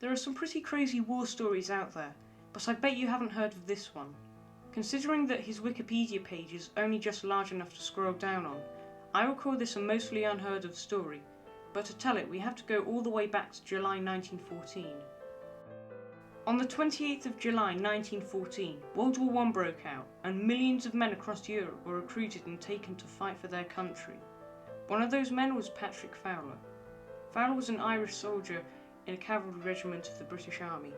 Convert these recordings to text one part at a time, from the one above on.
There are some pretty crazy war stories out there, but I bet you haven't heard of this one. Considering that his Wikipedia page is only just large enough to scroll down on, I will call this a mostly unheard of story, but to tell it we have to go all the way back to July 1914. On the 28th of July 1914, World War I broke out, and millions of men across Europe were recruited and taken to fight for their country. One of those men was Patrick Fowler. Fowler was an Irish soldier in a cavalry regiment of the British Army.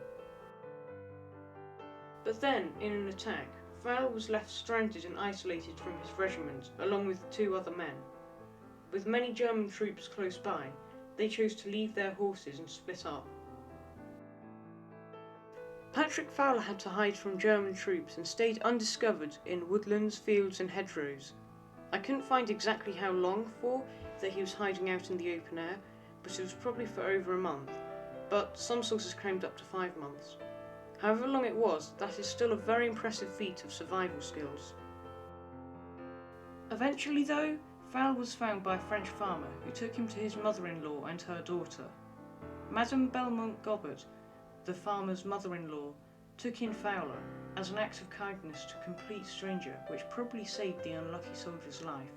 But then, in an attack, Fowler was left stranded and isolated from his regiment, along with 2 other men. With many German troops close by, they chose to leave their horses and split up. Patrick Fowler had to hide from German troops and stayed undiscovered in woodlands, fields and hedgerows. I couldn't find exactly how long for that he was hiding out in the open air, but it was probably for over a month, but some sources claimed up to 5 months. However long it was, that is still a very impressive feat of survival skills. Eventually though, Fowler was found by a French farmer who took him to his mother-in-law and her daughter. Madame Belmont Gobert, the farmer's mother-in-law, took in Fowler as an act of kindness to a complete stranger, which probably saved the unlucky soldier's life.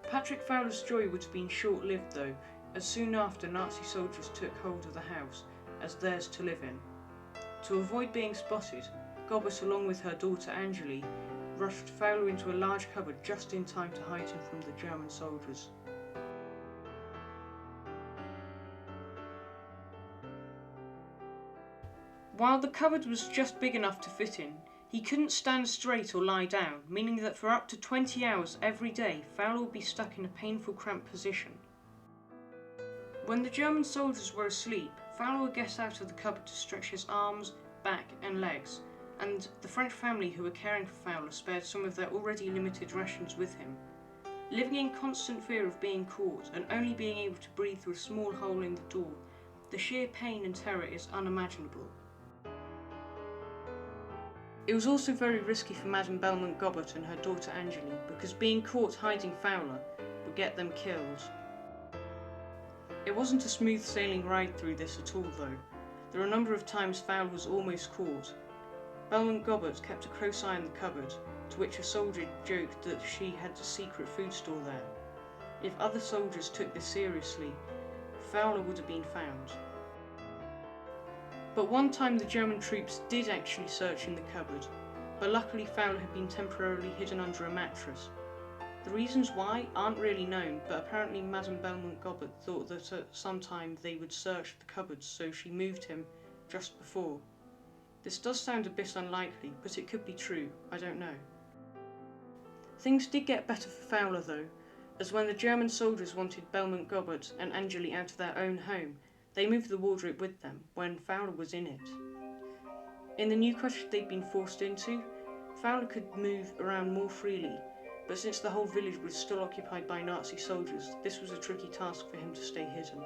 Patrick Fowler's joy would have been short-lived though, as soon after Nazi soldiers took hold of the house as theirs to live in. To avoid being spotted, Gobert, along with her daughter Angeli, rushed Fowler into a large cupboard just in time to hide him from the German soldiers. While the cupboard was just big enough to fit in, he couldn't stand straight or lie down, meaning that for up to 20 hours every day, Fowler would be stuck in a painful cramped position. When the German soldiers were asleep, Fowler would get out of the cupboard to stretch his arms, back and legs, and the French family who were caring for Fowler spared some of their already limited rations with him. Living in constant fear of being caught and only being able to breathe through a small hole in the door, the sheer pain and terror is unimaginable. It was also very risky for Madame Belmont Gobert and her daughter Angeli, because being caught hiding Fowler would get them killed. It wasn't a smooth sailing ride through this at all though. There were a number of times Fowler was almost caught. Belmont Gobert kept a close eye on the cupboard, to which a soldier joked that she had a secret food store there. If other soldiers took this seriously, Fowler would have been found. But one time the German troops did actually search in the cupboard, but luckily Fowler had been temporarily hidden under a mattress. The reasons why aren't really known, but apparently Madame Belmont Gobert thought that at some time they would search the cupboards, so she moved him just before. This does sound a bit unlikely, but it could be true, I don't know. Things did get better for Fowler though, as when the German soldiers wanted Belmont Gobert and Angeli out of their own home, they moved the wardrobe with them when Fowler was in it. In the new cottage they'd been forced into, Fowler could move around more freely, but since the whole village was still occupied by Nazi soldiers, this was a tricky task for him to stay hidden.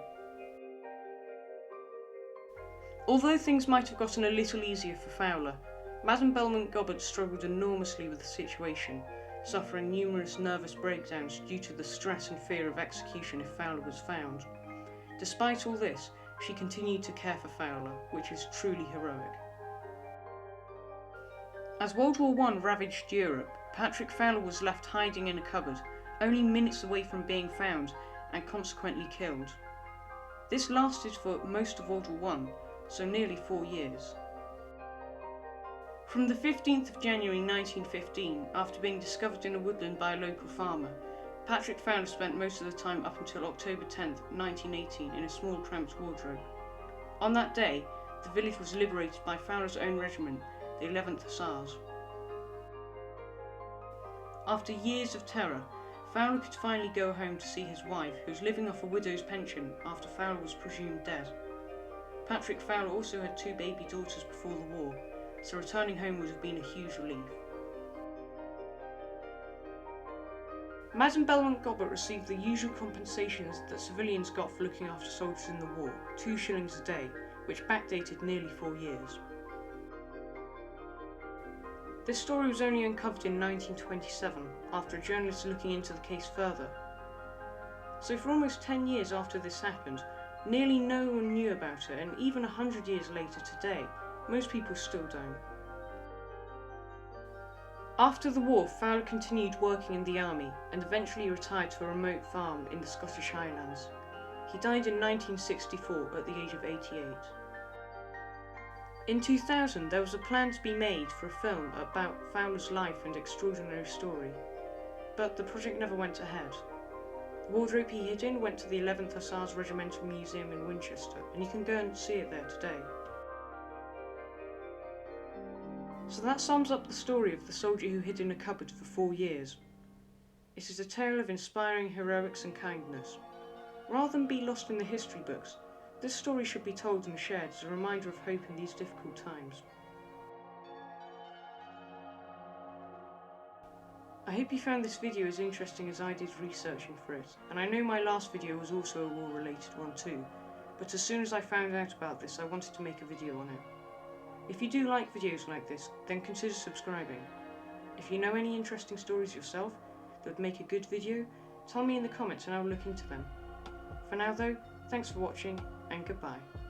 Although things might have gotten a little easier for Fowler, Madame Belmont Gobert struggled enormously with the situation, suffering numerous nervous breakdowns due to the stress and fear of execution if Fowler was found. Despite all this, she continued to care for Fowler, which is truly heroic. As World War I ravaged Europe, Patrick Fowler was left hiding in a cupboard, only minutes away from being found and consequently killed. This lasted for most of World War I, so nearly 4 years. From the 15th of January 1915, after being discovered in a woodland by a local farmer, Patrick Fowler spent most of the time up until October 10th, 1918 in a small cramped wardrobe. On that day, the village was liberated by Fowler's own regiment, the 11th Hussars. After years of terror, Fowler could finally go home to see his wife, who was living off a widow's pension after Fowler was presumed dead. Patrick Fowler also had 2 baby daughters before the war, so returning home would have been a huge relief. Madame Belmont Gobert received the usual compensations that civilians got for looking after soldiers in the war, 2 shillings a day, which backdated nearly 4 years. This story was only uncovered in 1927, after a journalist looking into the case further. So for almost 10 years after this happened, Nearly no one knew about it, and even 100 years later today, most people still don't. After the war, Fowler continued working in the army and eventually retired to a remote farm in the Scottish Highlands. He died in 1964 at the age of 88. In 2000, there was a plan to be made for a film about Fowler's life and extraordinary story, but the project never went ahead. The wardrobe he hid in went to the 11th Hussars Regimental Museum in Winchester, and you can go and see it there today. So that sums up the story of the soldier who hid in a cupboard for 4 years. It is a tale of inspiring heroics and kindness. Rather than be lost in the history books, this story should be told and shared as a reminder of hope in these difficult times. I hope you found this video as interesting as I did researching for it, and I know my last video was also a war-related one too, but as soon as I found out about this I wanted to make a video on it. If you do like videos like this, then consider subscribing. If you know any interesting stories yourself that would make a good video, tell me in the comments and I will look into them. For now though, thanks for watching and goodbye.